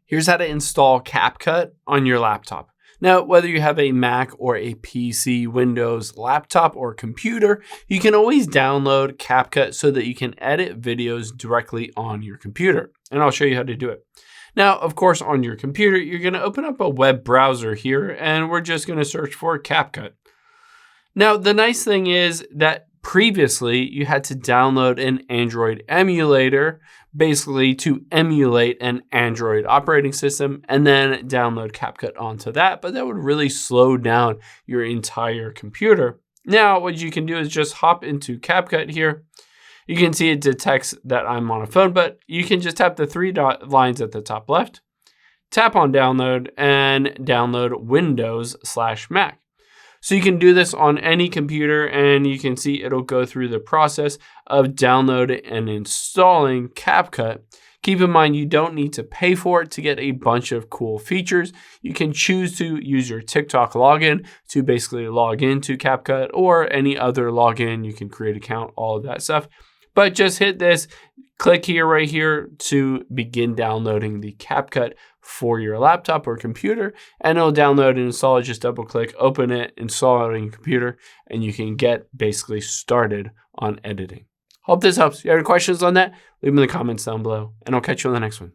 Here's how to install CapCut on your laptop. Now, whether you have a Mac or a PC, Windows, laptop, or computer, you can always download CapCut so that you can edit videos directly on your computer. And I'll show you how to do it. Now, of course, on your computer, you're going to open up a web browser here, and we're just going to search for CapCut. Now, the nice thing is that previously you had to download an Android emulator, basically to emulate an Android operating system, and then download CapCut onto that, but that would really slow down your entire computer. Now, what you can do is just hop into CapCut here. You can see it detects that I'm on a phone, but you can just tap the three dot lines at the top left, tap on download, and download Windows/Mac. So you can do this on any computer, and you can see it'll go through the process of downloading and installing CapCut. Keep in mind, you don't need to pay for it to get a bunch of cool features. You can choose to use your TikTok login to basically log into CapCut, or any other login. You can create an account, all of that stuff. But just hit this, click here, right here, to begin downloading the CapCut for your laptop or computer, and it'll download and install it. Just double click, open it, install it on your computer, and you can get basically started on editing. Hope this helps. If you have any questions on that, leave them in the comments down below, and I'll catch you on the next one.